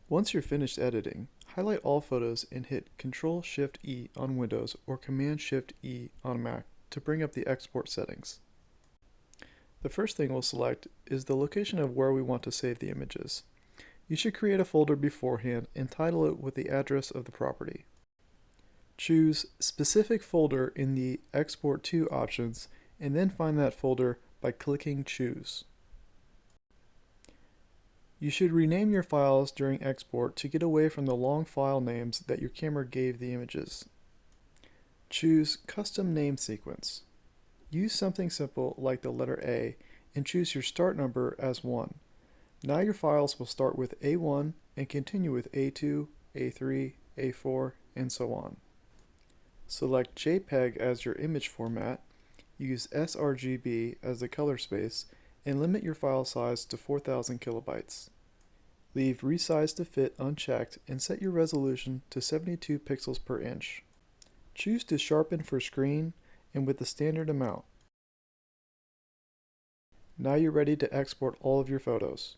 Once you're finished editing, highlight all photos and hit Ctrl-Shift-E on Windows or Command-Shift-E on Mac to bring up the export settings. The first thing we'll select is the location of where we want to save the images. You should create a folder beforehand and title it with the address of the property. Choose Specific Folder in the Export To options and then find that folder by clicking Choose. You should rename your files during export to get away from the long file names that your camera gave the images. Choose Custom Name Sequence. Use something simple like the letter A and choose your start number as 1. Now your files will start with A1 and continue with A2, A3, A4, and so on. Select JPEG as your image format, use sRGB as the color space, and limit your file size to 4,000 kilobytes. Leave Resize to Fit unchecked and set your resolution to 72 pixels per inch. Choose to sharpen for screen and with the standard amount. Now you're ready to export all of your photos.